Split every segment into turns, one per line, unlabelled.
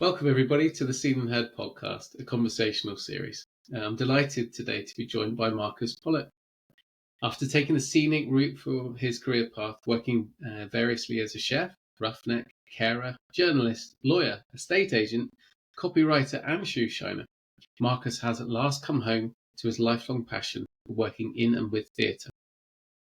Welcome, everybody, to the Seen and Heard podcast, a conversational series. I'm delighted today to be joined by Marcus Pollet. After taking the scenic route for his career path, working variously as a chef, roughneck, carer, journalist, lawyer, estate agent, copywriter, and shoe shiner, Marcus has at last come home to his lifelong passion for working in and with theatre.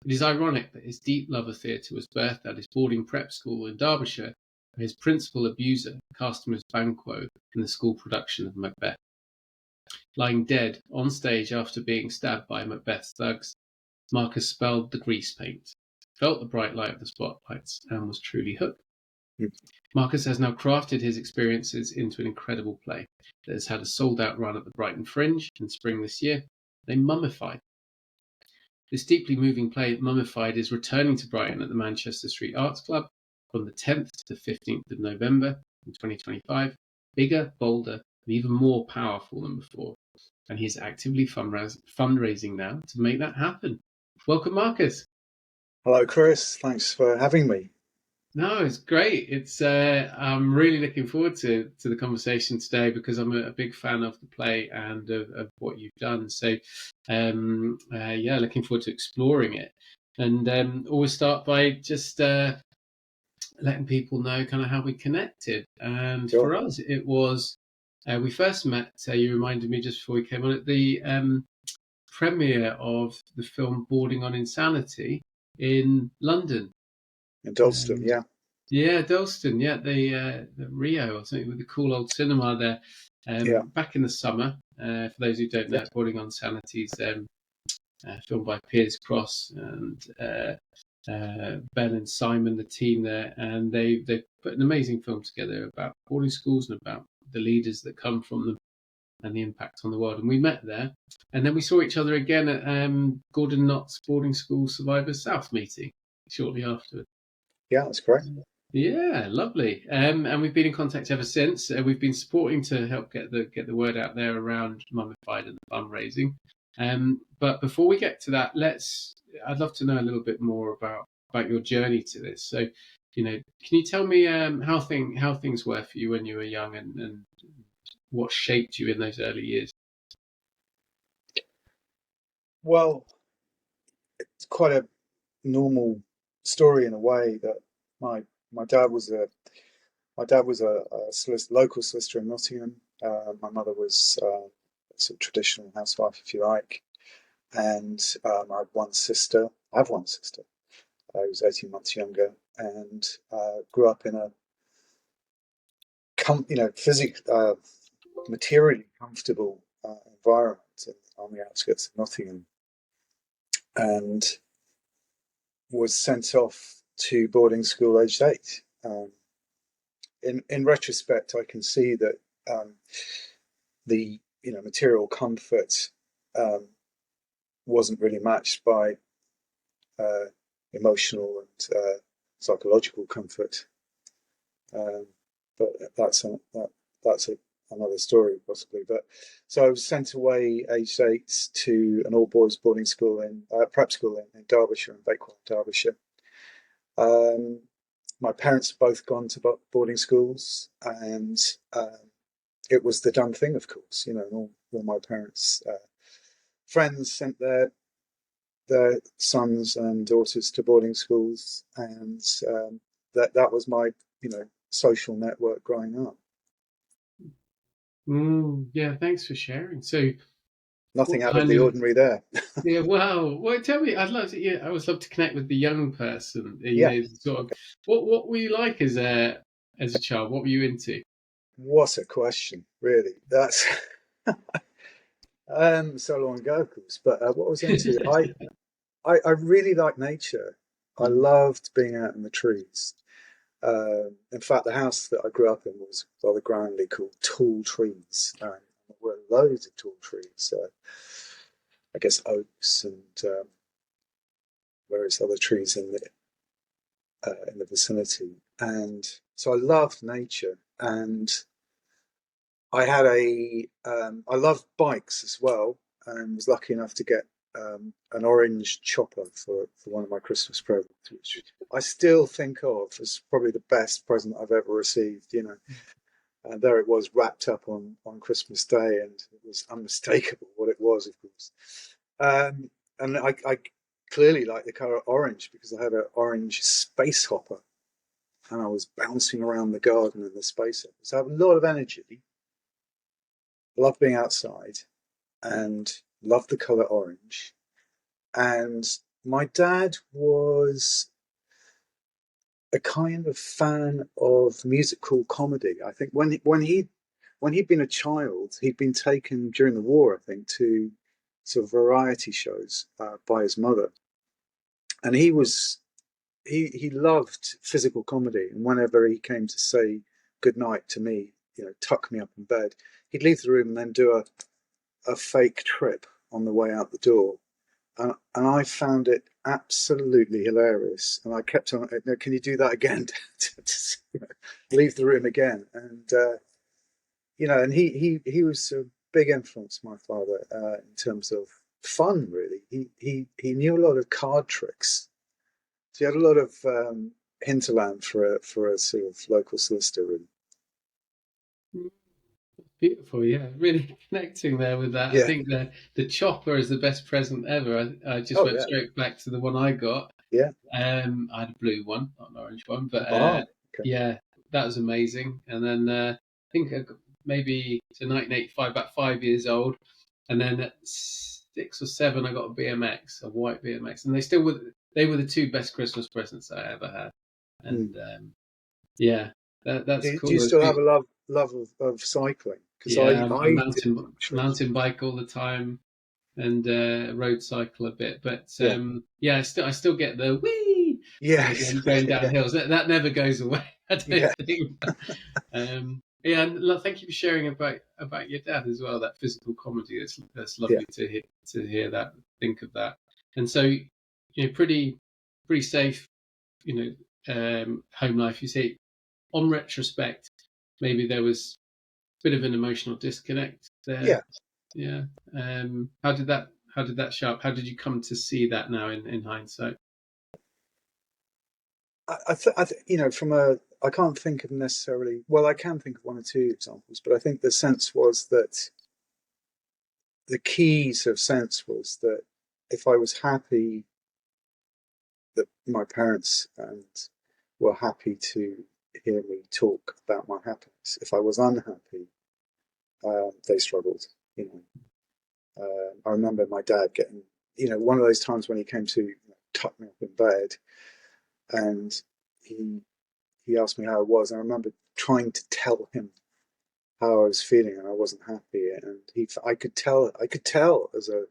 It is ironic that his deep love of theatre was birthed at his boarding prep school in Derbyshire, where his principal abuser cast him as Banquo in the school production of Macbeth. Lying dead on stage after being stabbed by Macbeth's thugs, Marcus smelled the grease paint, felt the bright light of the spotlights, and was truly hooked. Marcus has now crafted his experiences into an incredible play that has had a sold-out run at the Brighton Fringe in spring this year, named Mummified. This deeply moving play, Mummified, is returning to Brighton at the Manchester Street Arts Club from the 10th to 15th of November in 2025, bigger, bolder, and even more powerful than before. And he's actively fundraising now to make that happen. Welcome, Marcus.
Hello, Chris. Thanks for having me.
No, it's great. I'm really looking forward to the conversation today because I'm a big fan of the play and of what you've done. So, looking forward to exploring it. And always start by just letting people know kind of how we connected. And
Sure.
For us, it was we first met. You reminded me just before we came on at the premiere of the film Boarding on Insanity in London.
In Dalston, yeah.
Yeah, Dalston, yeah, the Rio or something with the cool old cinema there. Back in the summer. For those who don't know, Boarding on Insanity is filmed by Piers Cross and Ben and Simon, the team there, and they put an amazing film together about boarding schools and about the leaders that come from them and the impact on the world. And we met there, and then we saw each other again at Gordon Knott's Boarding School Survivors South meeting shortly afterwards.
Yeah, that's correct.
Yeah, lovely. And we've been in contact ever since. We've been supporting to help get the word out there around Mummified and the fundraising. But before we get to that, I'd love to know a little bit more about your journey to this. So, can you tell me how things were for you when you were young and what shaped you in those early years?
Well, it's quite a normal story in a way that my dad was a local solicitor in Nottingham. My mother was a sort of traditional housewife, if you like, and I have one sister. I was 18 months younger, and grew up in a materially comfortable environment on the outskirts of Nottingham, and was sent off to boarding school aged 8. In retrospect, I can see that the material comfort wasn't really matched by emotional and psychological comfort, but that's another story possibly. But so I was sent away aged 8 to an all boys boarding school prep school in Derbyshire, in Bakewell, Derbyshire. My parents had both gone to boarding schools, and it was the done thing, of course. And all my parents' friends sent their sons and daughters to boarding schools, and that was my social network growing up.
Yeah, thanks for sharing. So
nothing out of the ordinary there.
Yeah, wow. Well, tell me, I always love to connect with the young person. What were you like as a child? What were you into?
What a question, really. That's so long ago, of course. But what was I into? I really liked nature. I loved being out in the trees. In fact, the house that I grew up in was rather grandly called Tall Trees. There were loads of tall trees. I guess oaks and various other trees in the vicinity. And so I loved nature, and I had I loved bikes as well, and was lucky enough to get an orange chopper for one of my Christmas presents, which I still think of as probably the best present I've ever received. And there it was, wrapped up on Christmas Day, and it was unmistakable what it was, of course. And I clearly liked the colour orange because I had an orange space hopper, and I was bouncing around the garden in the space hopper. So I have a lot of energy, love being outside, and love the colour orange. And my dad was a kind of fan of musical comedy. I think when he'd been a child, he'd been taken during the war, I think, to sort of variety shows by his mother, and he loved physical comedy. And whenever he came to say good night to me, tuck me up in bed, he'd leave the room and then do a fake trip on the way out the door. And I found it absolutely hilarious. And I kept on, can you do that again? Leave the room again. And, and he was a big influence, my father, in terms of fun, really. He knew a lot of card tricks. So he had a lot of hinterland for a sort of local solicitor room.
Beautiful, yeah. Really connecting there with that.
Yeah.
I think the chopper is the best present ever. I just went straight back to the one I got.
Yeah.
I had a blue one, not an orange one, but
Okay.
yeah, that was amazing. And then I think maybe to 1985, about 5 years old, and then at 6 or 7, I got a BMX, a white BMX, and they were the two best Christmas presents I ever had. And yeah, that's cool.
Do you still have a love of cycling? Because
Yeah,
I
mountain bike all the time, and road cycle a bit. But yeah, I still get the wee.
Yeah,
going down hills. That never goes away. I don't think. Yeah, and thank you for sharing about your dad as well. That physical comedy. That's lovely to hear that. Think of that. And so, pretty safe. Home life. You say, on retrospect, maybe there was bit of an emotional disconnect there. Yeah. How did that show up? How did you come to see that now in hindsight?
I can't think of necessarily. Well, I can think of one or two examples, but I think the sense was that the key sort of sense was that if I was happy, that my parents were happy to hear me talk about my happiness. If I was unhappy, they struggled. I remember my dad getting, one of those times when he came to tuck me up in bed, and he asked me how I was. I remember trying to tell him how I was feeling, and I wasn't happy. And I could tell as a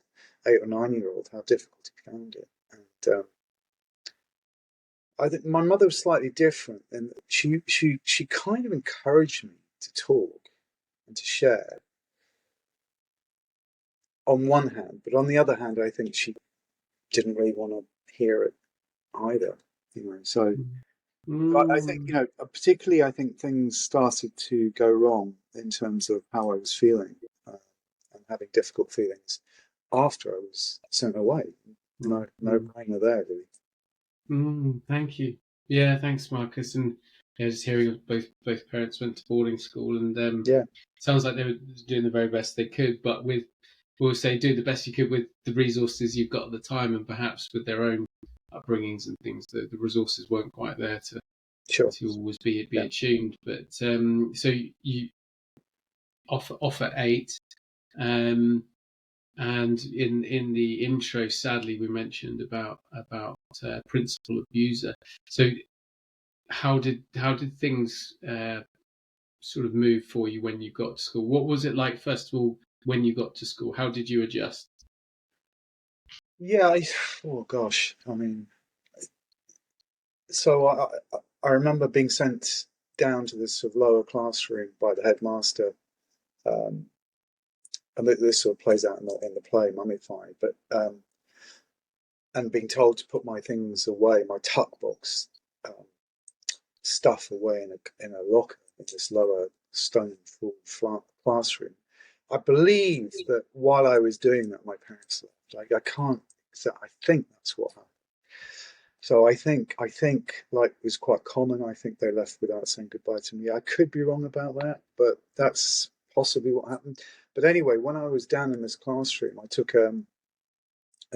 8 or 9-year-old how difficult he found it. And I think my mother was slightly different, and she kind of encouraged me to talk and to share. On one hand, but on the other hand, I think she didn't really want to hear it either. So I think particularly I think things started to go wrong in terms of how I was feeling and having difficult feelings after I was sent away. No brainer there, really.
Thank you. Yeah, thanks, Marcus. And just hearing both parents went to boarding school, and sounds like they were doing the very best they could, but we'll say do the best you could with the resources you've got at the time, and perhaps with their own upbringings and things, the resources weren't quite there to always be attuned. But so you off at 8, and in the intro, sadly, we mentioned about principal abuser. So how did things sort of move for you when you got to school? What was it like, first of all, when you got to school? How did you adjust?
Yeah, oh gosh, I mean, so I remember being sent down to this sort of lower classroom by the headmaster, and this sort of plays out in the play Mummified, but and being told to put my things away, my tuck box stuff away in a locker in this lower stone floor classroom. I believe that while I was doing that, my parents left. I think that's what happened. So I think like it was quite common. I think they left without saying goodbye to me. I could be wrong about that, but that's possibly what happened. But anyway, when I was down in this classroom, I took an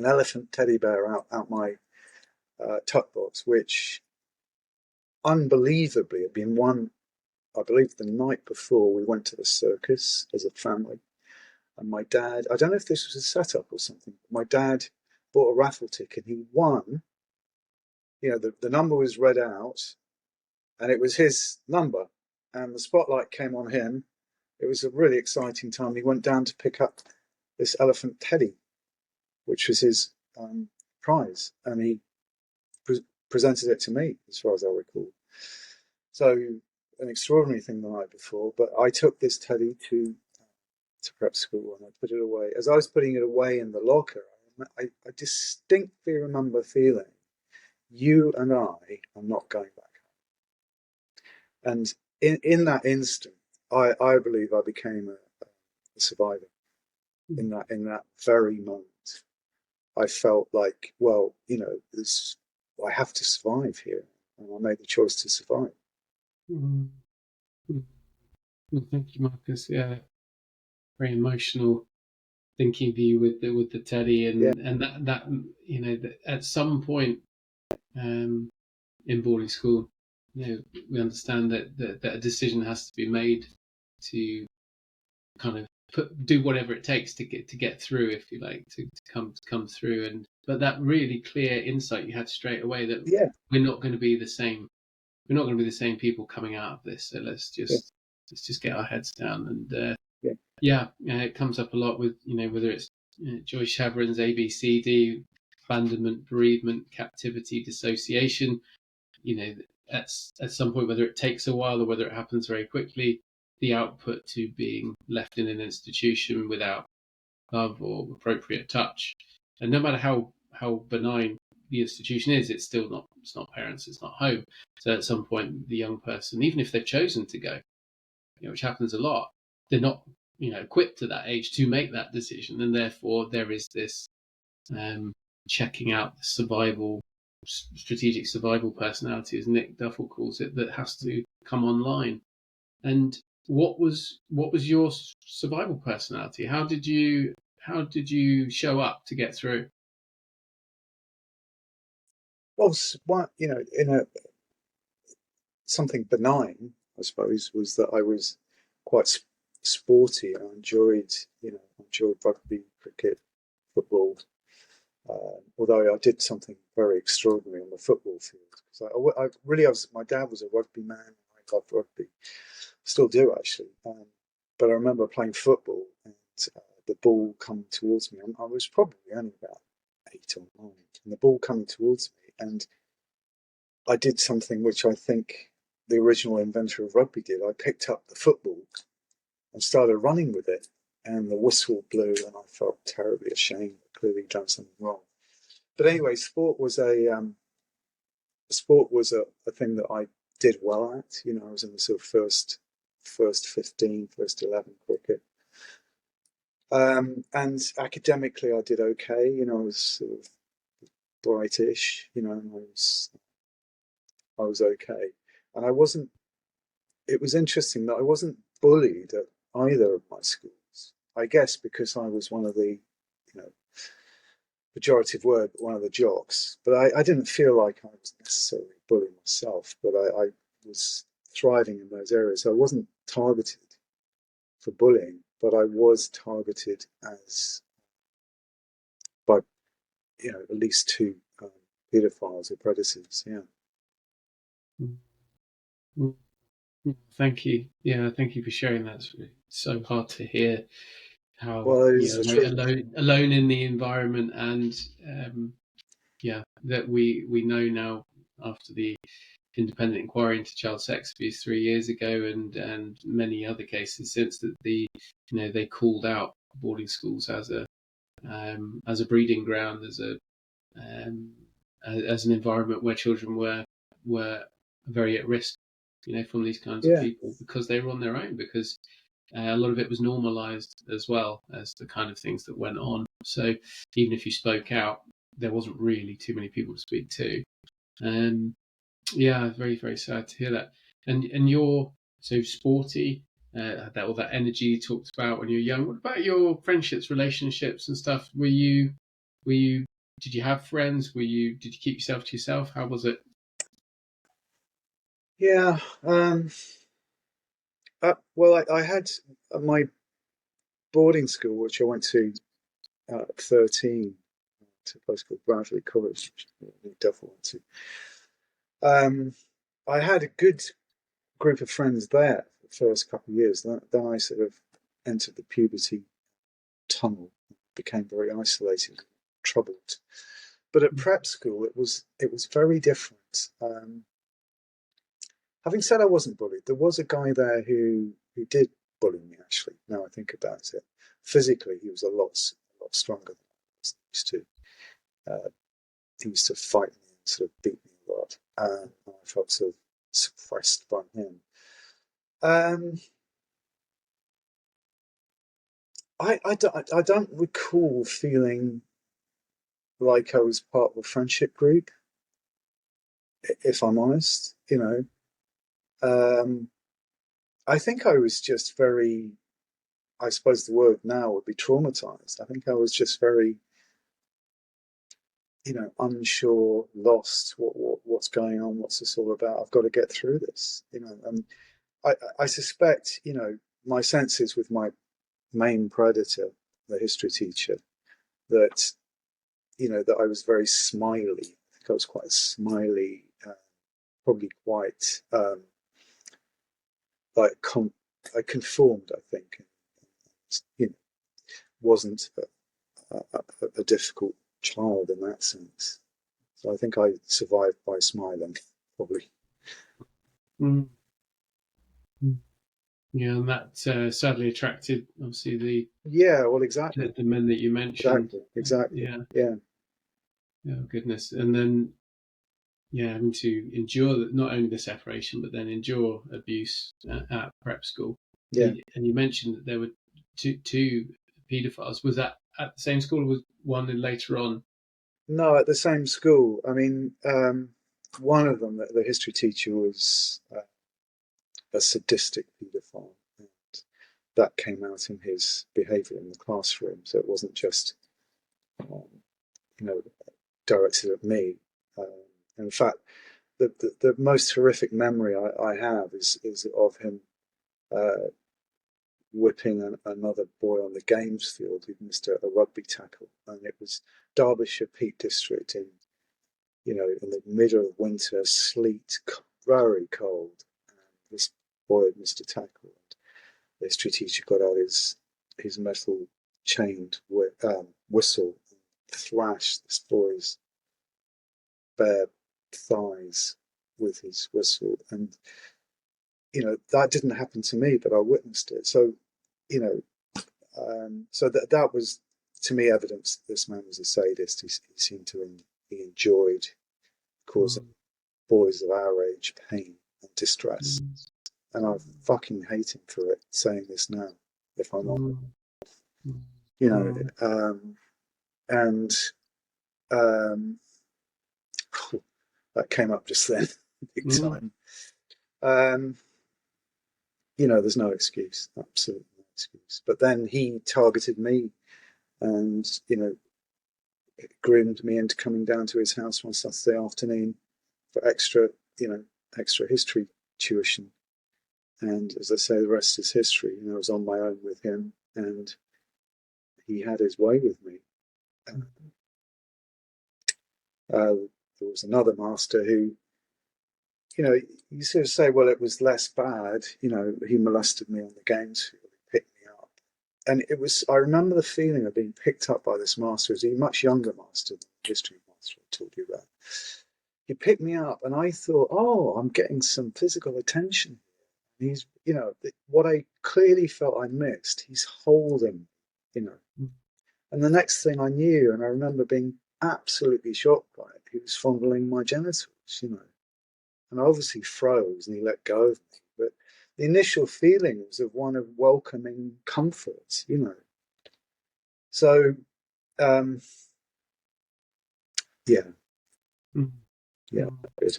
elephant teddy bear out my tuck box, which unbelievably had been won. I believe the night before we went to the circus as a family, and my dad. I don't know if this was a setup or something. My dad bought a raffle ticket. He won. You know, the number was read out, and it was his number, and the spotlight came on him. It was a really exciting time. He went down to pick up this elephant teddy, which was his prize, and he presented it to me, as far as I recall. So an extraordinary thing the night before. But I took this teddy to prep school and I put it away. As I was putting it away in the locker, I distinctly remember feeling, you and I are not going back home. And in that instant, I believe I became a survivor. In that very moment, I felt like, well, you know, I have to survive here, and I made the choice to survive.
Mm-hmm. Well, thank you, Marcus. Yeah, very emotional thinking of you with the teddy,
Yeah,
and that you know that at some point in boarding school, you know, we understand that a decision has to be made to kind of do whatever it takes to get through, if you like, to come through. And but that really clear insight you had straight away that
yeah,
we're not going to be the same. We're not going to be the same people coming out of this. So let's
yeah,
just get our heads down. And
yeah,
yeah, it comes up a lot with, you know, whether it's Joyce Chevron's ABCD, abandonment, bereavement, captivity, dissociation. You know, at some point, whether it takes a while or whether it happens very quickly, the output to being left in an institution without love or appropriate touch, and no matter how benign the institution is, it's still not. It's not parents. It's not home. So at some point, the young person, even if they've chosen to go, you know, which happens a lot, they're not, you know, equipped at that age to make that decision, and therefore there is this um, checking out the strategic survival personality, as Nick Duffel calls it, that has to come online. And what was your survival personality? How did you show up to get through?
well, you know, in a something benign, I suppose, was that I was quite sporty. I enjoyed, you know, rugby, cricket, football. Although I did something very extraordinary on the football field, because my dad was a rugby man. I loved rugby, still do actually. But I remember playing football and the ball coming towards me. I was probably only about 8 or 9, and the ball coming towards me, and I did something which I think the original inventor of rugby did. I picked up the football and started running with it, and the whistle blew, and I felt terribly ashamed. I'd clearly done something wrong. But anyway, sport was a thing that I did well at. You know, I was in the sort of first 15, first 11 cricket. And academically, I did okay. You know, I was sort of brightish. You know, I was okay, and I wasn't. It was interesting that I wasn't bullied at either of my schools. I guess because I was one of the, you know, pejorative word, but one of the jocks. But I didn't feel like I was necessarily bullying myself, but I was thriving in those areas. So I wasn't targeted for bullying, but I was targeted as by, you know, at least 2 paedophiles or predators. Yeah.
Thank you. Yeah, thank you for sharing that. It's so hard to hear how,
Well, it
you
is
know,
the
very
truth.
alone in the environment, and yeah, that we know now after the independent inquiry into child sex abuse 3 years ago, and many other cases since, that they called out boarding schools as a breeding ground, as an environment where children were very at risk, from these kinds of
Yeah.
people, because they were on their own, because a lot of it was normalized as well as the kind of things that went on. So even if you spoke out, there wasn't really too many people to speak to. Yeah, very, very sad to hear that. And you're so sporty, that all that energy you talked about when you were young. What about your friendships, relationships, and stuff? Were you? Did you have friends? Did you keep yourself to yourself? How was it?
Yeah. Well, I had my boarding school, which I went to at 13, to a place called Bradley College, which I definitely went to. I had a good group of friends there for the first couple of years. Then I sort of entered the puberty tunnel, became very isolated, troubled. But at prep school, it was very different. Having said I wasn't bullied, there was a guy there who did bully me. Actually, now I think about it, physically he was a lot stronger than I was used to. Uh, he used to fight me and sort of beat me a lot, and I felt sort of suppressed by him. Um, I don't recall feeling like I was part of a friendship group, if I'm honest. I think I was just very, I suppose the word now would be traumatized. I think I was just very, unsure, lost. What's going on? What's this all about? I've got to get through this. And I suspect, my senses with my main predator, the history teacher, that that I was very smiley. I think I was quite smiley, probably quite like I conformed. I think, wasn't a difficult child in that sense. So I think I survived by smiling, probably.
Mm. Yeah, and that sadly attracted obviously
Yeah, well, exactly,
the men that you mentioned.
exactly.
Yeah,
Yeah,
oh goodness, and then yeah, having to endure not only the separation but then endure abuse at prep school.
yeah.
And you mentioned that there were two paedophiles. Was that at the same school, or was one later on?
No, at the same school. I mean, one of them, the history teacher, was a sadistic paedophile. And that came out in his behaviour in the classroom. So it wasn't just, um, you know, directed at me. In fact, the most horrific memory I have is of him uh, whipping another boy on the games field who'd missed a rugby tackle, and it was Derbyshire Peak District in the middle of winter, sleet, very cold. And this boy had missed a tackle. And the history teacher got out his metal chained whistle and thrashed this boy's bare thighs with his whistle. And that didn't happen to me, but I witnessed it. So you know, so that was to me evidence that this man was a sadist. He seemed to he enjoyed causing boys of our age pain and distress, and I fucking hate him for it. Saying this now, if I'm not, you know, and um, that came up just then, big time. There's no excuse, absolutely no excuse. But then he targeted me, and groomed me into coming down to his house one Saturday afternoon for extra history tuition. And as I say, the rest is history. I was on my own with him, and he had his way with me. There was another master who, you sort of say, well, it was less bad. He molested me on the games field. He picked me up. And I remember the feeling of being picked up by this master. He was a much younger master than the history master I told you about. He picked me up, and I thought, oh, I'm getting some physical attention. He's, what I clearly felt I missed, he's holding, and the next thing I knew, and I remember being absolutely shocked by it, he was fondling my genitals, and I obviously froze and he let go of me. But the initial feeling was of one of welcoming comfort, So, yeah, Yeah, good.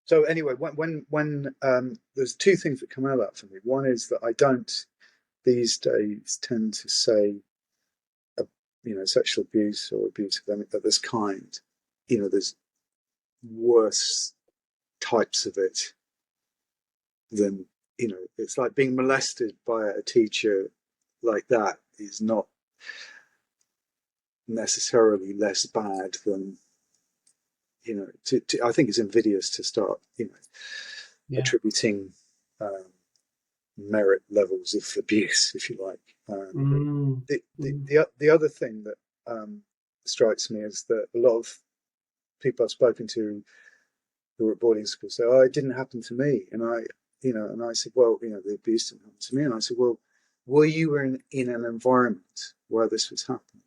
So anyway, when there's two things that come out of that for me. One is that I don't these days tend to say, sexual abuse or abuse of this kind. There's worse types of it than, it's like being molested by a teacher like that is not necessarily less bad than, I think it's invidious to start, attributing merit levels of abuse, if you like. The other thing that strikes me is that a lot of people I've spoken to who were at boarding school say, "Oh, it didn't happen to me," and I said, "Well, the abuse didn't happen to me," and I said, "Well, were you in an environment where this was happening?"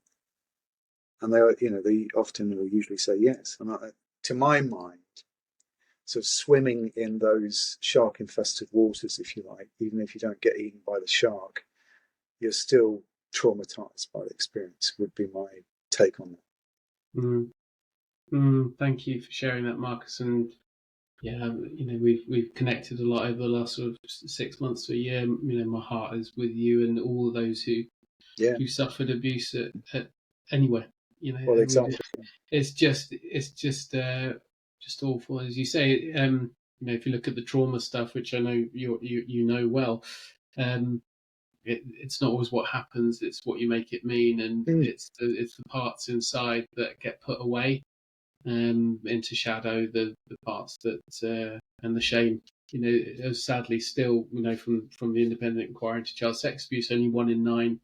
And they often will usually say yes. And to my mind, sort of swimming in those shark-infested waters, if you like, even if you don't get eaten by the shark, you're still traumatized by the experience, would be my take on
that. Thank you for sharing that, Marcus. And yeah, we've connected a lot over the last sort of 6 months to a year. My heart is with you and all of those who suffered abuse at anywhere.
Well, exactly.
It's just awful, as you say. If you look at the trauma stuff, which I know you know well, it's not always what happens; it's what you make it mean, and it's the parts inside that get put away into shadow, the parts that and the shame. Sadly, still, from the independent inquiry into child sex abuse, only 1 in 9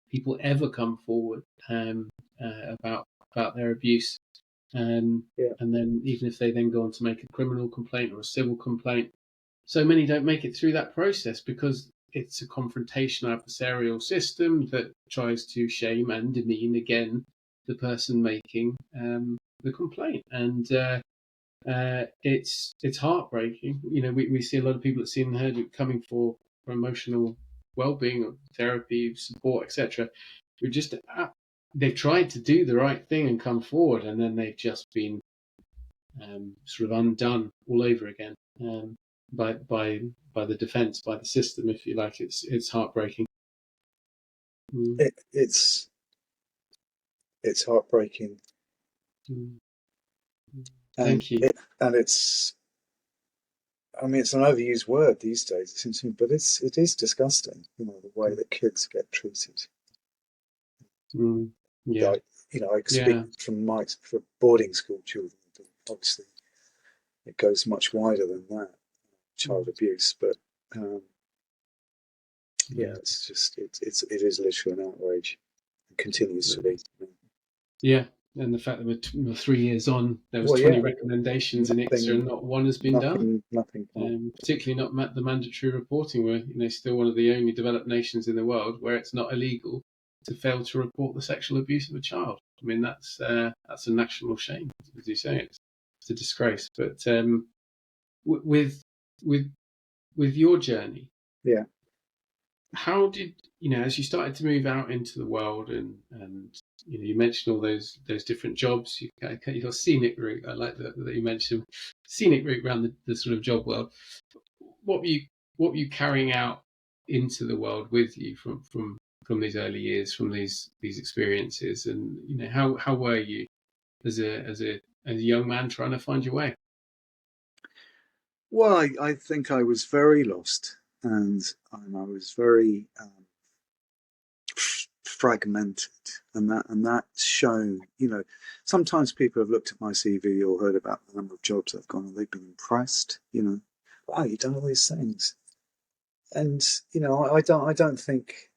people ever come forward about their abuse. And then even if they then go on to make a criminal complaint or a civil complaint, so many don't make it through that process because it's a confrontational adversarial system that tries to shame and demean again the person making the complaint. And it's heartbreaking. We see a lot of people at Seen and Heard coming for emotional well-being, therapy, support, etc. Who just they've tried to do the right thing and come forward, and then they've just been sort of undone all over again by the defence, by the system, if you like. It's heartbreaking.
It's heartbreaking.
Thank you.
It's an overused word these days, it seems to me, but it is disgusting, the way that kids get treated.
Yeah.
I speak for boarding school children, but obviously it goes much wider than that, child abuse. But it's just it is literally an outrage, and continues to be.
Yeah, and the fact that we're 3 years on, there was 20 recommendations in ICSA, and not one has been done.
Nothing.
Particularly not the mandatory reporting. We're still one of the only developed nations in the world where it's not illegal to fail to report the sexual abuse of a child. I mean, that's a national shame, as you say. It's a disgrace. But with your journey, how did as you started to move out into the world and you mentioned all those different jobs, your scenic route. I like that you mentioned scenic route around the sort of job world. What were you carrying out into the world with you from these early years, from these experiences, and how were you as a young man trying to find your way?
Well, I think I was very lost, and I was very fragmented, and that's shown. Sometimes people have looked at my CV or heard about the number of jobs I've gone, and they've been impressed. Wow, you've done all these things, and I don't think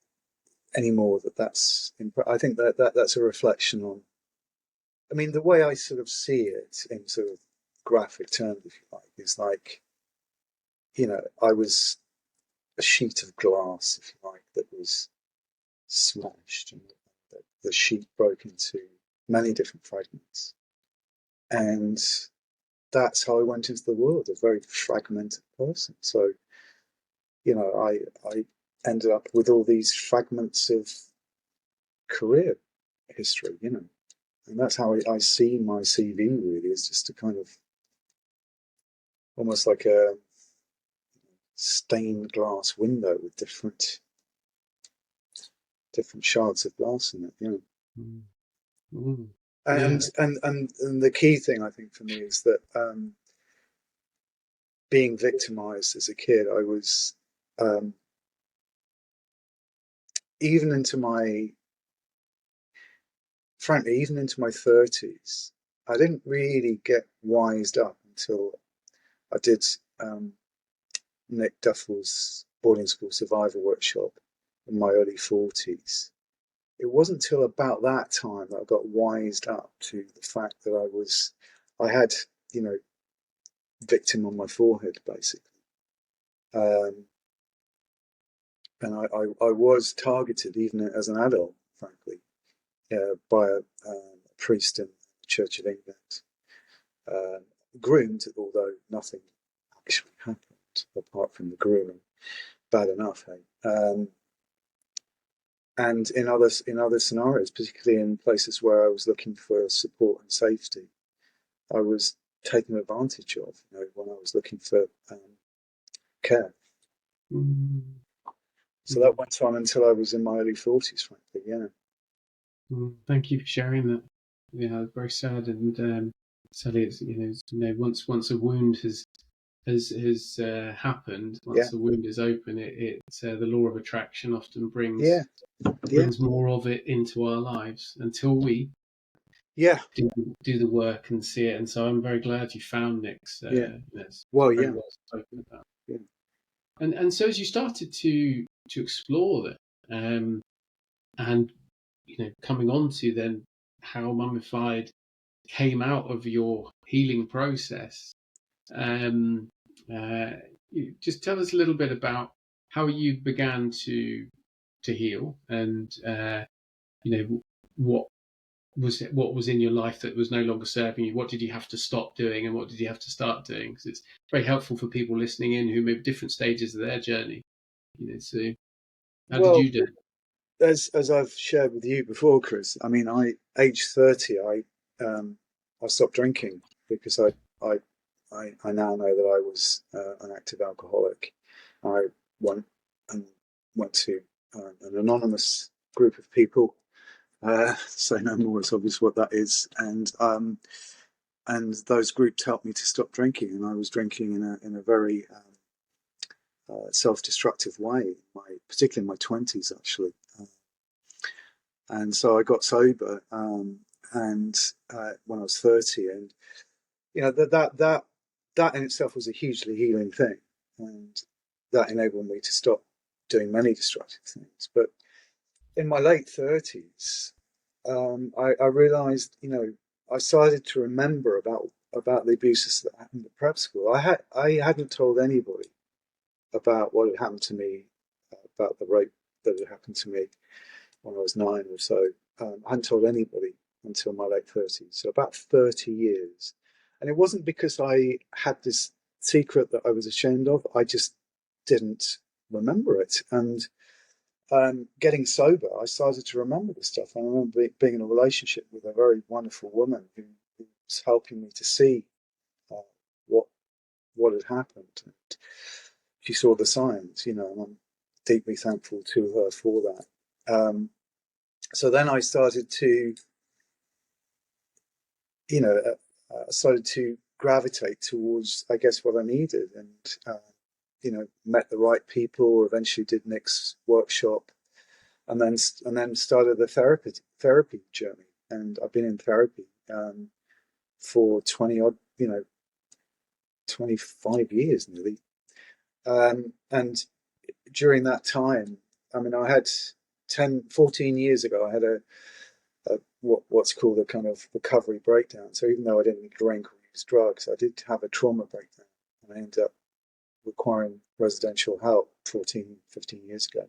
anymore that's. I think that's a reflection on. I mean, the way I sort of see it in sort of graphic terms, if you like, is like, I was a sheet of glass, if you like, that was smashed, and the sheet broke into many different fragments. And that's how I went into the world, a very fragmented person. So, I ended up with all these fragments of career history, and that's how I see my CV really, is just a kind of almost like a stained glass window with different shards of glass in it. Yeah.
Mm. Mm.
And,
Yeah.
and the key thing I think for me is that being victimized as a kid, I was even into my 30s, I didn't really get wised up until I did Nick Duffel's boarding school survival workshop in my early 40s. It wasn't till about that time that I got wised up to the fact that I had, you know, victim on my forehead, basically. And I was targeted even as an adult, frankly, by a priest in the Church of England. Groomed, although nothing actually happened apart from the grooming. Bad enough, hey? And in other scenarios, particularly in places where I was looking for support and safety, I was taken advantage of. You know, when I was looking for care.
Mm.
So that went on until I was in my early 40s, frankly. Yeah.
Thank you for sharing that. Yeah, very sad, and sadly, it's once a wound has happened,
Yeah.
once the wound is open, it's the law of attraction often
Yeah. Yeah.
brings more of it into our lives until we
Yeah.
do the work and see it. And so I'm very glad you found Nick's.
Yeah.
It's
Well,
very
yeah.
well spoken about.
Yeah.
And so as you started to explore that, and coming on to then how Mummified came out of your healing process, just tell us a little bit about how you began to heal, and what was in your life that was no longer serving you. What did you have to stop doing, and what did you have to start doing? Because it's very helpful for people listening in who may be different stages of their journey. So how did
Well,
you do it?
as I've shared with you before, Chris, I mean, age 30, I stopped drinking because I now know that I was an active alcoholic. I went to an anonymous group of people. Say no more. It's obvious what that is, and those groups helped me to stop drinking. And I was drinking in a very self-destructive way, particularly in my 20s, actually. And so I got sober, and when I was 30, and that in itself was a hugely healing thing, and that enabled me to stop doing many destructive things. But in my late 30s, I realised, I started to remember about the abuses that happened at prep school. I hadn't told anybody about what had happened to me, about the rape that had happened to me when I was 9 or so. I hadn't told anybody until my late 30s, so about 30 years. And it wasn't because I had this secret that I was ashamed of, I just didn't remember it. And getting sober, I started to remember this stuff. I remember being in a relationship with a very wonderful woman who was helping me to see what had happened. And she saw the signs, and I'm deeply thankful to her for that. So then I started to, started to gravitate towards, I guess, what I needed, and met the right people. Eventually, did Nick's workshop, and then started the therapy journey. And I've been in therapy for 25 years nearly. And during that time, I mean, I had 14 years ago, I had what's called a kind of recovery breakdown. So even though I didn't drink or use drugs, I did have a trauma breakdown, and I ended up requiring residential help 14, 15 years ago.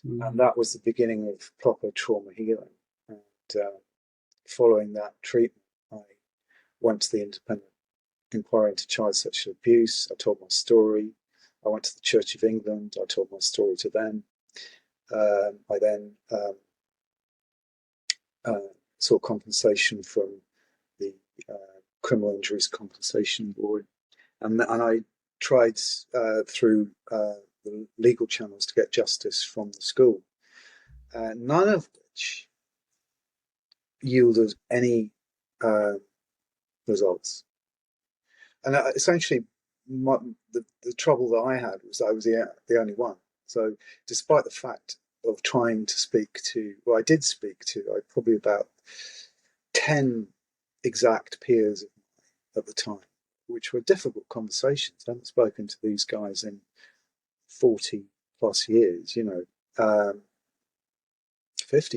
And that was the beginning of proper trauma healing. And following that treatment, I went to the Independent Inquiry into Child Sexual Abuse. I told my story. I went to the Church of England. I told my story to them. I then sought compensation from the Criminal Injuries Compensation Board, and I tried through the legal channels to get justice from the school, none of which yielded any results. And essentially, the trouble that I had was I was the only one. So despite the fact of trying to speak to, well, I did speak to probably about 10 exact peers at the time, which were difficult conversations. I haven't spoken to these guys in 40 plus years, 50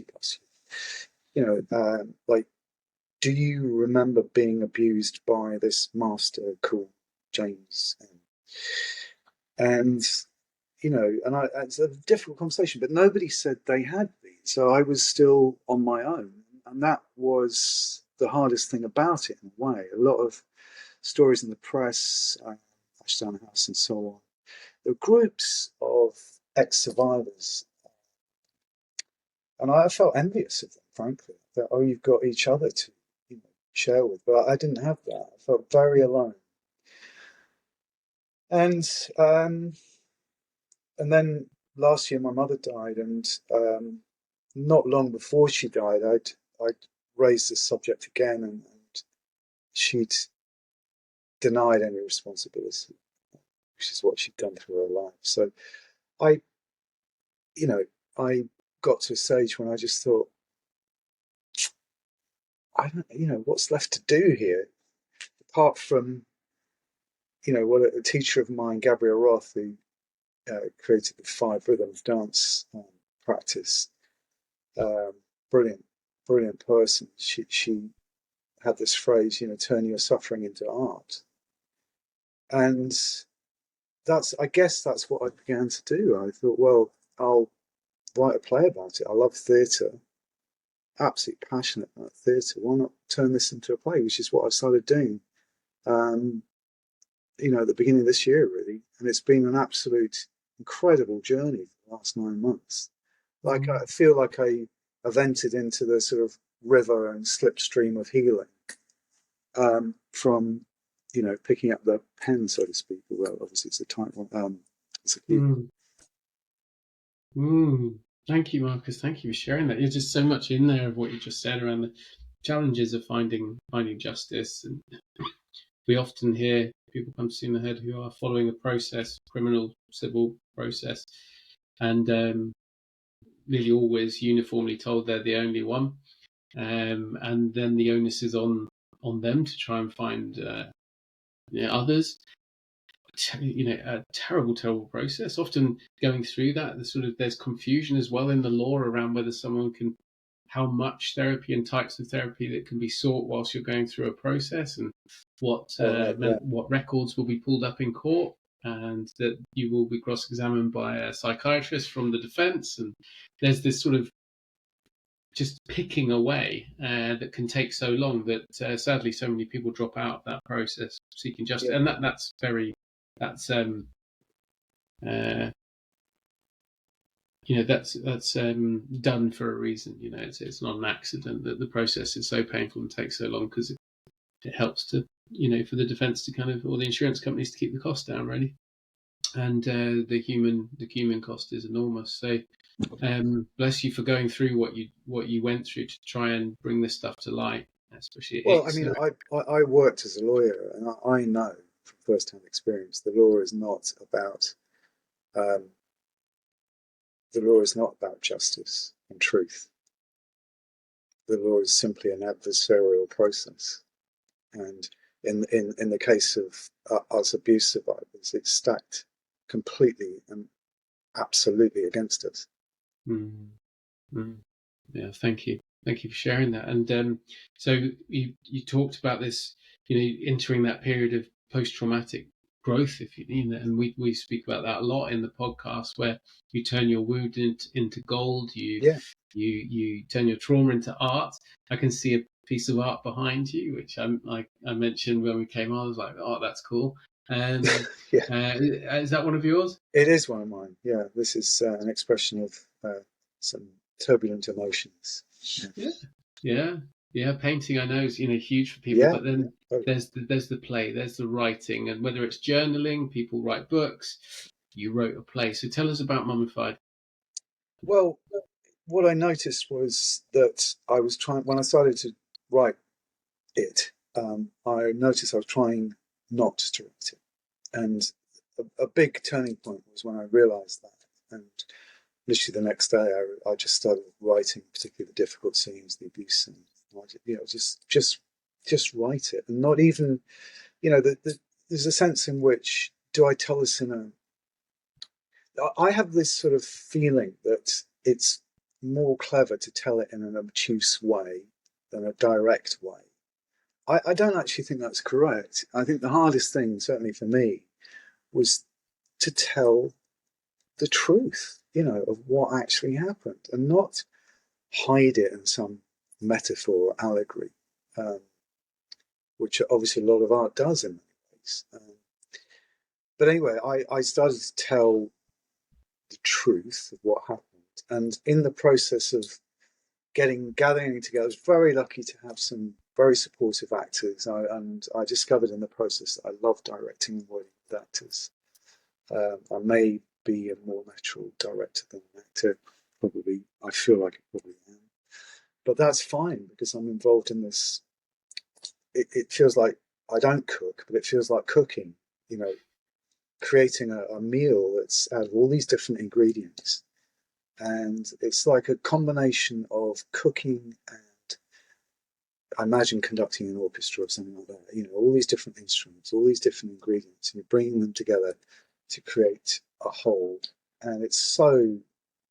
plus years. Like, do you remember being abused by this master called James? And it's a difficult conversation, but nobody said they had been. So I was still on my own. And that was the hardest thing about it, in a way. A lot of stories in the press, Ashdown House and so on. There were groups of ex-survivors. And I felt envious of them, frankly. That, you've got each other to share with. But I didn't have that. I felt very alone. And then last year my mother died, and not long before she died, I'd raised this subject again, and she'd denied any responsibility, which is what she'd done through her life. So I got to a stage when I just thought, I don't, what's left to do here, apart from, what a teacher of mine, Gabrielle Roth, who created the 5 Rhythms dance practice. Brilliant person. She had this phrase, turn your suffering into art. And I guess that's what I began to do. I thought, well, I'll write a play about it. I love theatre, absolutely passionate about theatre. Why not turn this into a play, which is what I started doing, at the beginning of this year, really. And it's been an absolute incredible journey for the last 9 months. Like, I feel like I've entered into the sort of river and slipstream of healing, from, picking up the pen, so to speak. Well, obviously it's a tight one. It's a key.
Thank you, Marcus. Thank you for sharing that. There's just so much in there of what you just said around the challenges of finding justice. And we often hear people come to see in the head who are following a process, criminal, civil process, and nearly always uniformly told they're the only one, and then the onus is on them to try and find others. A terrible process. Often going through that, there's confusion as well in the law around whether someone can, how much therapy and types of therapy that can be sought whilst you're going through a process, and what records will be pulled up in court, and that you will be cross-examined by a psychiatrist from the defence. And there's this sort of just picking away that can take so long that sadly so many people drop out of that process seeking justice. And that's done for a reason. It's not an accident that the process is so painful and takes so long, because it helps to, for the defence to or the insurance companies to keep the cost down, really. And the human cost is enormous. So bless you for going through what you went through to try and bring this stuff to light, especially.
Well, I worked as a lawyer, and I know from first-hand experience the law is not about justice and truth. The law is simply an adversarial process, and in the case of us abuse survivors, it's stacked completely and absolutely against us.
Yeah, thank you for sharing that. And so you talked about this, entering that period of post-traumatic growth, and we speak about that a lot in the podcast, where you turn your wound into gold. You turn your trauma into art. I can see a piece of art behind you, which I mentioned when we came on. I was like, oh, that's cool. Is that one of yours?
It is one of mine. Yeah, this is an expression of some turbulent emotions.
Yeah. Yeah, painting I know is huge for people,
Yeah,
but
yeah.
then
Oh,
there's the play, there's the writing, and whether it's journaling, people write books. You wrote a play, so tell us about Mummified.
well, what I noticed was that I was trying when I started to write it. I noticed I was trying not to write it, and a big turning point was when I realised that. And literally the next day, I just started writing, particularly the difficult scenes, the abuse scenes. Just write it, and not even, there's a sense in which do I tell this in a I have this sort of feeling that it's more clever to tell it in an obtuse way than a direct way. I don't actually think that's correct. I think the hardest thing, certainly for me, was to tell the truth, of what actually happened and not hide it in some metaphor or allegory, um, which obviously a lot of art does in many ways. But anyway, I started to tell the truth of what happened. And in the process of gathering together, I was very lucky to have some very supportive actors. And I discovered in the process that I love directing and working with actors. I may be a more natural director than an actor. Probably, I feel like I probably am. But that's fine because I'm involved in this. It feels like I don't cook, but it feels like cooking, you know, creating a meal that's out of all these different ingredients. And it's like a combination of cooking and I imagine conducting an orchestra or something like that. All these different instruments, all these different ingredients, and you're bringing them together to create a whole. And it's so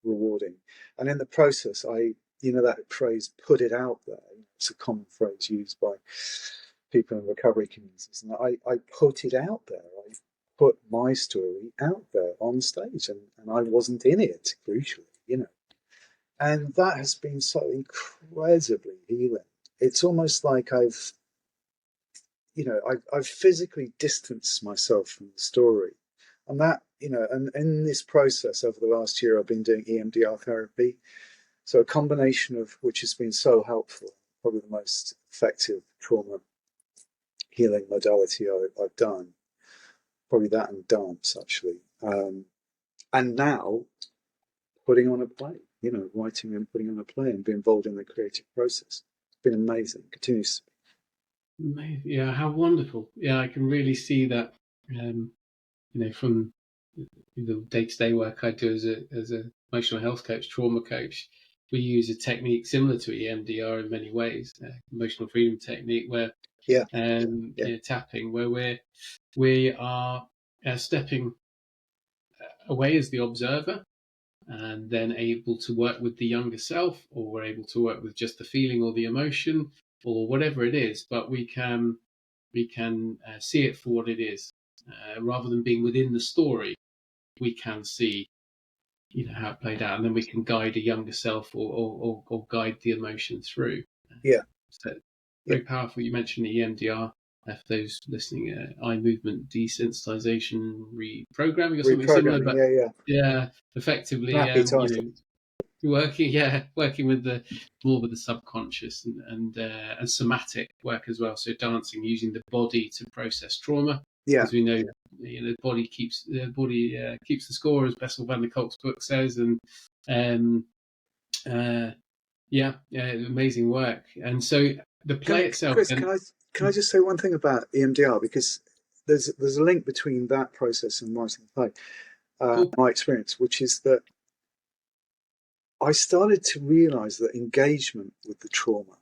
rewarding. And in the process, that phrase, put it out there, it's a common phrase used by people in recovery communities. And I put it out there. I put my story out there on stage, and I wasn't in it, crucially. And that has been so incredibly healing. It's almost like I've physically distanced myself from the story. And that, and in this process over the last year, I've been doing EMDR therapy. So a combination of which has been so helpful, probably the most effective trauma healing modality I've done. Probably that and dance, actually. And now putting on a play, writing and putting on a play and be involved in the creative process. It's been amazing. Continues to be.
Amazing. Yeah, how wonderful. Yeah, I can really see that. From the day-to-day work I do as a emotional health coach, trauma coach, we use a technique similar to EMDR in many ways, emotional freedom technique, where
Yeah. Yeah.
tapping, where we are stepping away as the observer, and then able to work with the younger self, or we're able to work with just the feeling or the emotion or whatever it is, but we can see it for what it is, rather than being within the story. We can see how it played out, and then we can guide a younger self, or guide the emotion through.
Yeah.
So
Yeah.
very powerful. You mentioned the EMDR. For those listening, eye movement desensitization reprogramming or something similar,
Reprogramming.
but
Yeah. Yeah.
yeah, effectively,
Snappy title.
working with the more with the subconscious, and somatic work as well. So dancing, using the body to process trauma,
Yeah.
because we know the body keeps the score, as Bessel van der Kolk's book says, and uh, amazing work. And so the play itself,
Chris,
then.
can I just say one thing about EMDR, because there's a link between that process and writing the play.
Cool.
My experience, which is that I started to realise that engagement with the trauma,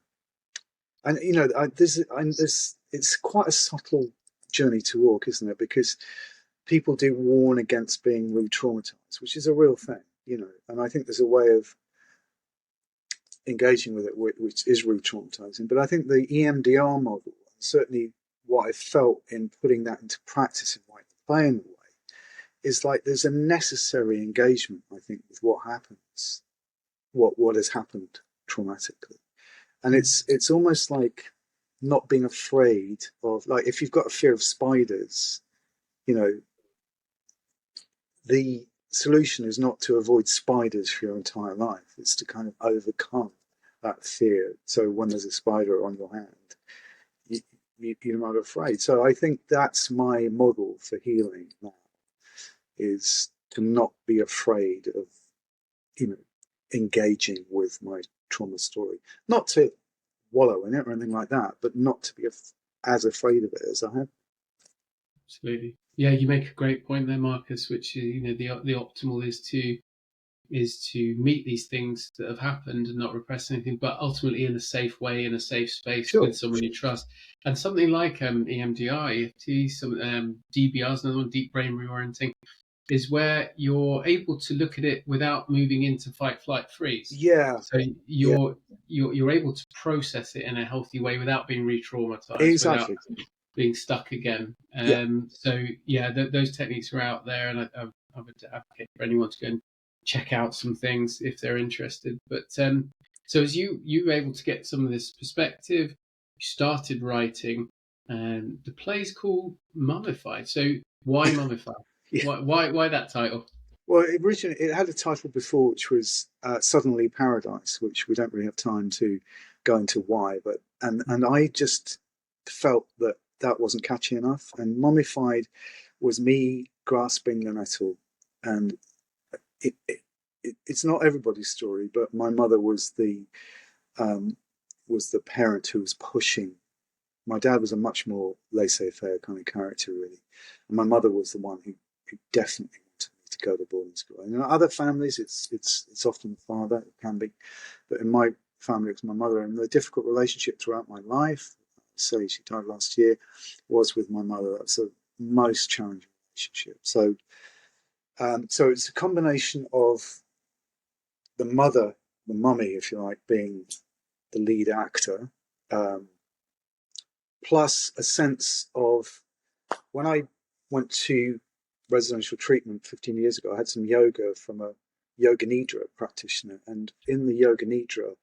and it's quite a subtle journey to walk, isn't it? Because people do warn against being re-traumatized, which is a real thing, and I think there's a way of engaging with it which is re-traumatizing. But I think the EMDR model, certainly what I felt in putting that into practice in writing the play in a way, is like there's a necessary engagement, I think, with what happens, what has happened traumatically. And it's almost like not being afraid of, like, if you've got a fear of spiders, the solution is not to avoid spiders for your entire life. It's to kind of overcome that fear. So when there's a spider on your hand, you're not afraid. So I think that's my model for healing now, is to not be afraid of, engaging with my trauma story. Not to wallow in it or anything like that, but not to be as afraid of it as I have.
Absolutely. Yeah, you make a great point there, Marcus, which is, the optimal is to meet these things that have happened and not repress anything, but ultimately in a safe way, in a safe space with someone you trust. And something like EMDR, EFT, some DBRs, another one, deep brain reorienting, is where you're able to look at it without moving into fight, flight, freeze.
Yeah.
So you're able to process it in a healthy way without being re-traumatized,
Exactly.
without being stuck again.
Yeah.
So yeah, those techniques are out there, and I would advocate for anyone to go and check out some things if they're interested. But so as you were able to get some of this perspective, you started writing, and the play's called Mummified. So why Mummified?
Yeah.
Why that title?
Well, originally it had a title before, which was Suddenly Paradise, which we don't really have time to go into why, but and I just felt that wasn't catchy enough. And Mummified was me grasping the nettle, and it's not everybody's story, but my mother was the parent who was pushing. My dad was a much more laissez-faire kind of character, really, and my mother was the one who definitely wanted me to go to boarding school. And in other families, it's often the father, it can be, but in my family, it was my mother. And the difficult relationship throughout my life, say she died last year, was with my mother. That's the most challenging relationship. So it's a combination of the mother, the mummy, if you like, being the lead actor, plus a sense of, when I went to residential treatment 15 years ago, I had some yoga from a yoga nidra practitioner, and in the yoga nidra,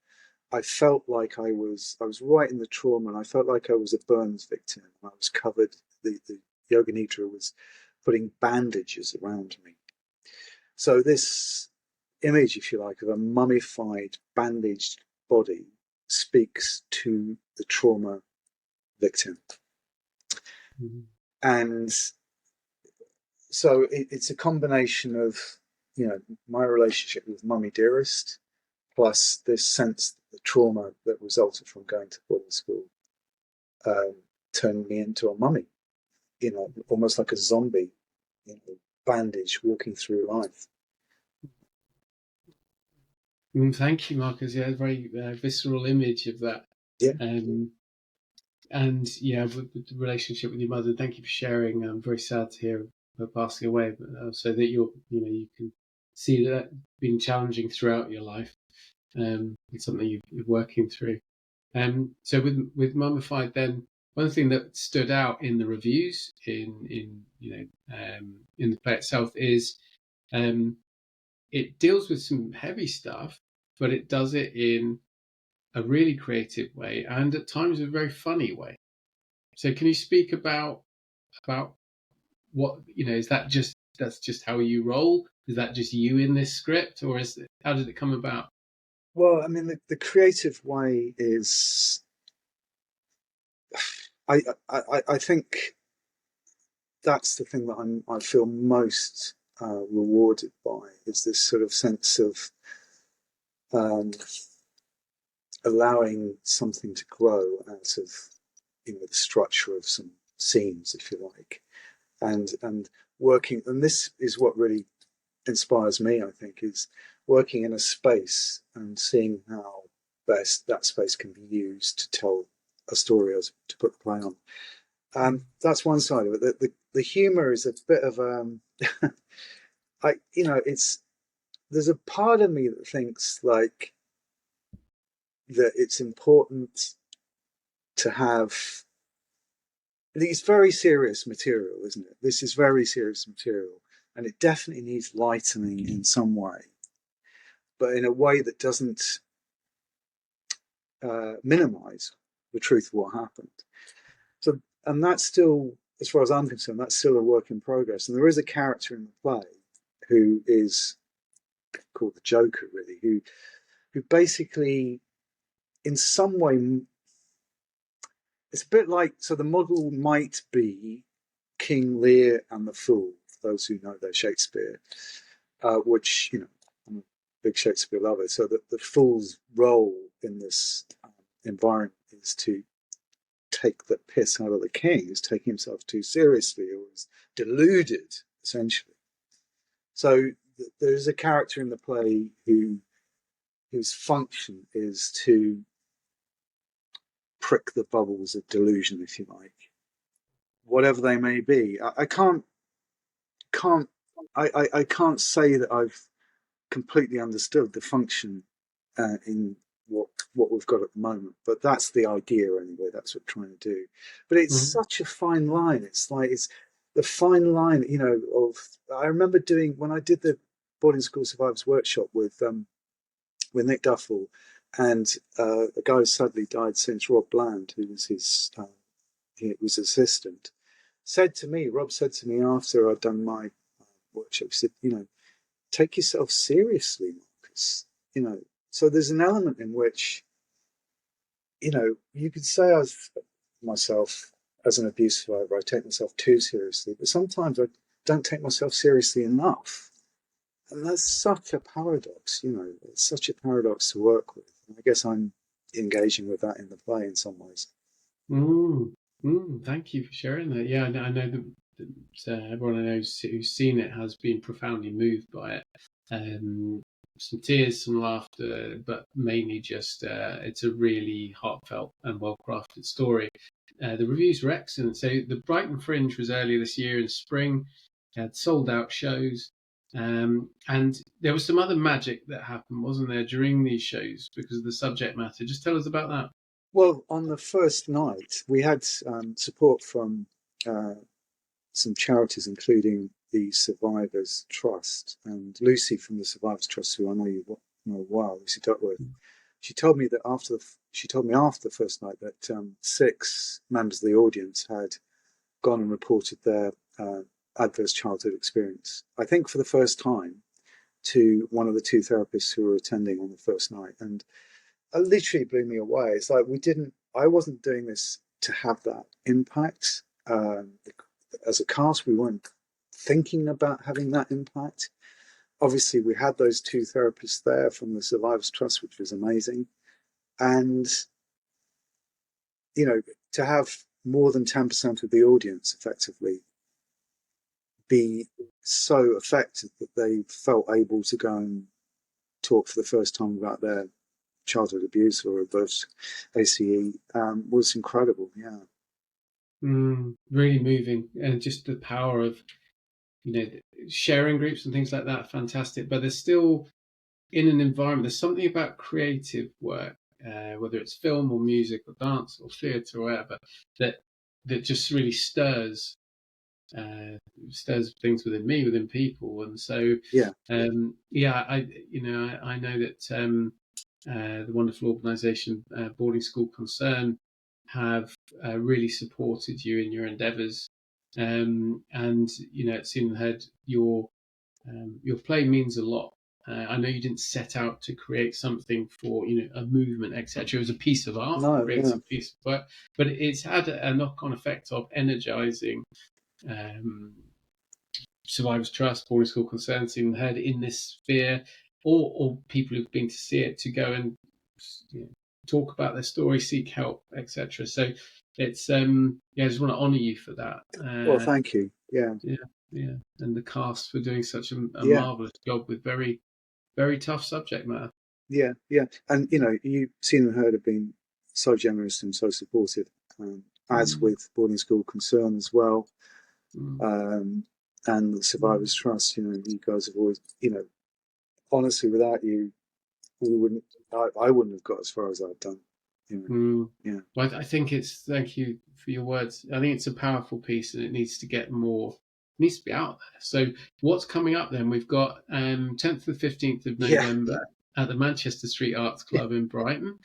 I felt like I was right in the trauma, and I felt like I was a burns victim. I was covered. The yoga nidra was putting bandages around me. So this image, if you like, of a mummified, bandaged body speaks to the trauma victim.
Mm-hmm.
And so it's a combination of, my relationship with Mummy Dearest, plus this sense that the trauma that resulted from going to boarding school turned me into a mummy, almost like a zombie, bandage walking through life.
Thank you, Marcus. Yeah, a very visceral image of that.
Yeah.
And yeah, with the relationship with your mother. Thank you for sharing. I'm very sad to hear her passing away, but also that you can see that being challenging throughout your life. It's something you're working through. So with Mummified, then one thing that stood out in the reviews in the play itself is it deals with some heavy stuff, but it does it in a really creative way and at times a very funny way. So can you speak about what, is that's just how you roll? Is that just you in this script, or how did it come about?
Well, I mean, the creative way is, I think that's the thing that I feel most rewarded by, is this sort of sense of allowing something to grow out of, the structure of some scenes, if you like, and working. And this is what really inspires me, I think, is working in a space and seeing how best that space can be used to tell a story, or to put the play on. That's one side of it. The humor is a bit of there's a part of me that thinks like that it's important to have. It's very serious material, isn't it? This is very serious material, and it definitely needs lightening in some way, but in a way that doesn't minimize the truth of what happened. So, and that's still, as far as I'm concerned, that's still a work in progress. And there is a character in the play who is called the Joker, really, who basically in some way, it's a bit like, so the model might be King Lear and the Fool, for those who know their Shakespeare, which, I'm a big Shakespeare lover. So that the Fool's role in this environment is to take the piss out of the king, is taking himself too seriously, or is deluded, essentially. So there's a character in the play whose function is to prick the bubbles of delusion, if you like, whatever they may be. I can't say that I've completely understood the function in what we've got at the moment, but that's the idea anyway. That's what we're trying to do. But it's such a fine line. It's the fine line, of. I remember doing, when I did the boarding school survivors workshop with Nick Duffel, and a guy who sadly died since, Rob Bland, who was his assistant, Rob said to me after I'd done my workshop, he said, take yourself seriously, Marcus. So there's an element in which, you could say myself as an abuse survivor, I take myself too seriously, but sometimes I don't take myself seriously enough. And that's such a paradox, it's such a paradox to work with. And I guess I'm engaging with that in the play in some ways.
Thank you for sharing that. Yeah, I know that everyone I know who's seen it has been profoundly moved by it. Some tears, some laughter, but mainly just it's a really heartfelt and well-crafted story. The reviews were excellent. So the Brighton Fringe was earlier this year in spring. Had sold out shows. And there was some other magic that happened, wasn't there, during these shows because of the subject matter? Just tell us about that.
Well, on the first night, we had support from some charities, including the Survivors Trust, and Lucy from the Survivors Trust, who I know you know well, Lucy Duckworth. She told me after the first night that 6 members of the audience had gone and reported their adverse childhood experience, I think for the first time, to one of the 2 therapists who were attending on the first night. And it literally blew me away. It's like I wasn't doing this to have that impact. As a cast, we weren't thinking about having that impact. Obviously, we had those 2 therapists there from the Survivors Trust, which was amazing. And, to have more than 10% of the audience effectively be so affected that they felt able to go and talk for the first time about their childhood abuse or reverse ACE was incredible. Yeah.
Really moving, and just the power of sharing groups and things like that. Fantastic. But there's still, in an environment, there's something about creative work, whether it's film or music or dance or theatre or whatever, that just really stirs things within people. And so I know that the wonderful organisation Boarding School Concern have really supported you in your endeavours, and at Seen and Heard, your play means a lot. I know you didn't set out to create something for a movement, etc. It was a piece of art, a piece of work, but it's had a knock-on effect of energising Survivors Trust, Boarding School Concern, Seen and Heard in this sphere, or people who've been to see it to go and talk about their story, seek help, etc. So it's I just want to honour you for that.
Well, thank you. Yeah,
and the cast for doing such a marvellous job with very, very tough subject matter.
Yeah, and you've Seen and Heard have been so generous and so supportive, as with Boarding School Concern as well, and the Survivors Trust. You guys have always, honestly, without you, I wouldn't have got as far as I've done. Yeah.
Well, I think thank you for your words. I think it's a powerful piece, and it needs to get more. It needs to be out there. So, what's coming up then? We've got 10th to 15th of November at the Manchester Street Arts Club in Brighton.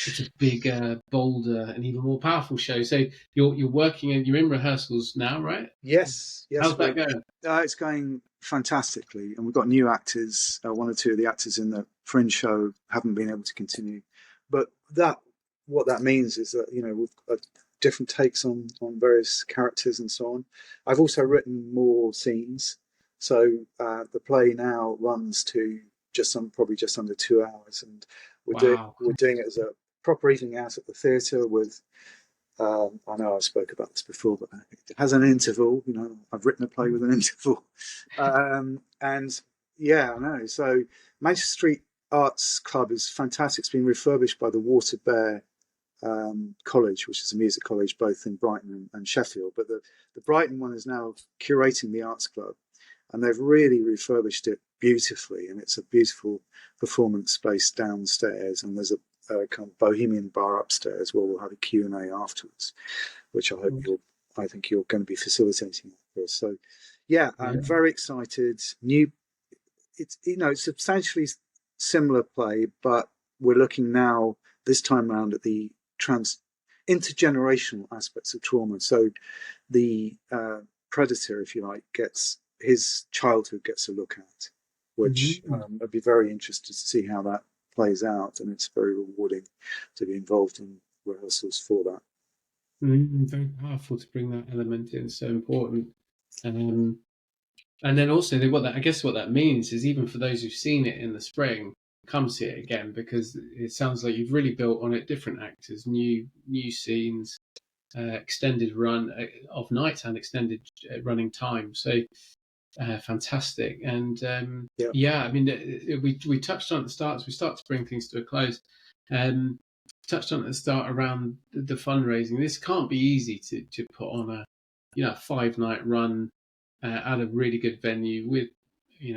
It's a bigger, bolder, and even more powerful show. So you're working and you're in rehearsals now, right?
Yes.
How's that going?
It's going fantastically, and we've got new actors. 1 or 2 of the actors in the Fringe show haven't been able to continue, but that what that means is that we've got different takes on various characters and so on. I've also written more scenes, so the play now runs to probably just under 2 hours, and we're doing it as a proper evening out at the theatre with. I know I spoke about this before, but it has an interval. I've written a play with an interval, and yeah, I know. So Manchester Street Arts Club is fantastic. It's been refurbished by the Water Bear College, which is a music college both in Brighton and Sheffield. But the Brighton one is now curating the Arts Club, and they've really refurbished it beautifully. And it's a beautiful performance space downstairs, and there's a kind of bohemian bar upstairs where we'll have a Q&A afterwards, which I think you're going to be facilitating for us. So yeah, I'm very excited. It's substantially similar play, but we're looking now this time around at the intergenerational aspects of trauma. So the predator, if you like, his childhood gets a look at, which I'd be very interested to see how that plays out, and it's very rewarding to be involved in rehearsals for that.
Very powerful to bring that element in, so important. And then also what that means is, even for those who've seen it in the spring, come see it again, because it sounds like you've really built on it. Different actors, new scenes, extended run of nights and extended running time. So fantastic. And I mean, we touched on at the start, as we start to bring things to a close. Touched on at the start around the fundraising. This can't be easy to put on a 5-night run at a really good venue with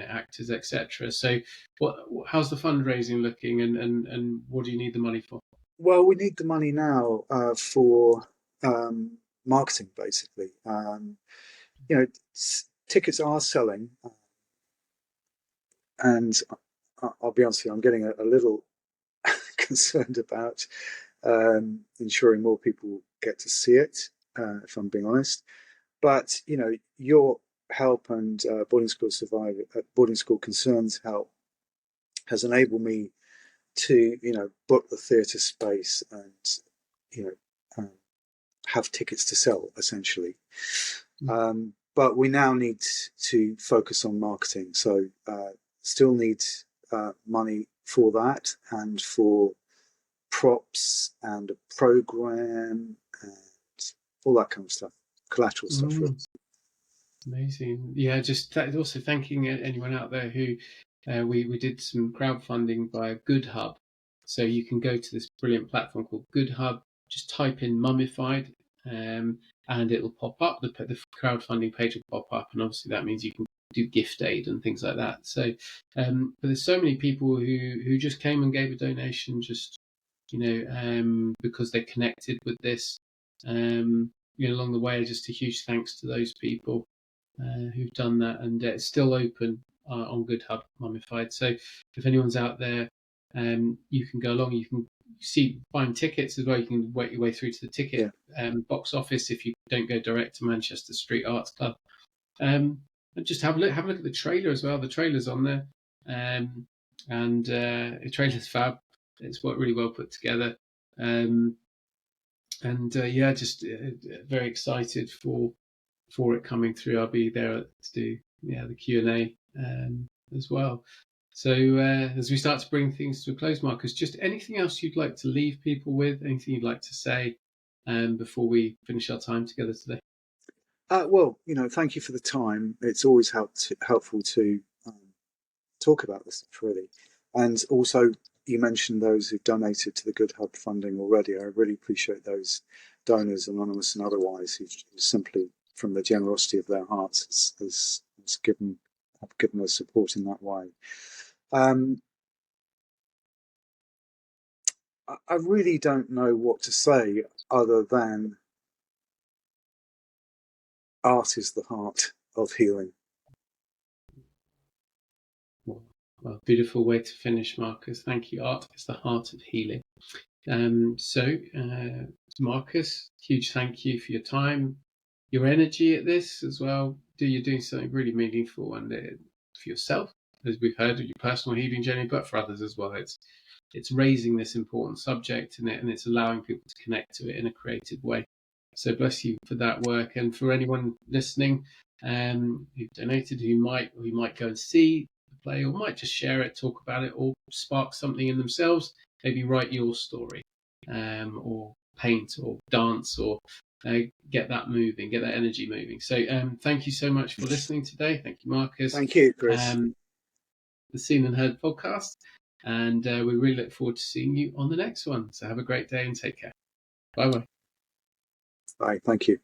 actors, etc. So how's the fundraising looking, and what do you need the money for?
Well, we need the money now for marketing, basically. Tickets are selling, and I'll be honest with you, I'm getting a little concerned about ensuring more people get to see it, if I'm being honest. But your help and Boarding School Concerns help has enabled me to book the theatre space and have tickets to sell, essentially. But we now need to focus on marketing, so still need money for that, and for props and a program and all that kind of stuff, collateral stuff. Really.
Amazing. Yeah, just also thanking anyone out there who we did some crowdfunding via GoodHub. So you can go to this brilliant platform called GoodHub, just type in Mummified, and it'll pop up. The crowdfunding page will pop up, and obviously that means you can do gift aid and things like that. So but there's so many people who just came and gave a donation, just because they connected with this along the way. Just a huge thanks to those people who've done that, and it's still open on GoodHub, Mummified. So if anyone's out there, you can go along. You can find tickets as well. You can work your way through to the ticket box office if you don't go direct to Manchester Street Arts Club. And just have a look at the trailer as well. The trailer's on there, and the trailer's fab. It's really well put together, just very excited for it coming through. I'll be there to do the Q&A as well. So as we start to bring things to a close, Marcus, just anything else you'd like to leave people with? Anything you'd like to say before we finish our time together today?
Well, thank you for the time. It's always helpful to talk about this stuff, really. And also, you mentioned those who've donated to the GoodHub funding already. I really appreciate those donors, anonymous and otherwise, who simply, from the generosity of their hearts, have given us support in that way. I really don't know what to say other than art is the heart of healing.
Well, beautiful way to finish, Marcus. Thank you. Art is the heart of healing. Marcus, huge thank you for your time, your energy at this as well. You're doing something really meaningful, and for yourself, as we've heard, of your personal healing journey, but for others as well. It's it's raising this important subject and it's allowing people to connect to it in a creative way. So bless you for that work, and for anyone listening who donated, who might go and see the play, or might just share it, talk about it, or spark something in themselves. Maybe write your story, or paint, or dance, or get that moving, get that energy moving. So thank you so much for listening today. Thank you, Marcus.
Thank you, Chris.
The Seen and Heard podcast, and we really look forward to seeing you on the next one. So have a great day and take care. Bye-bye.
Bye. Thank you.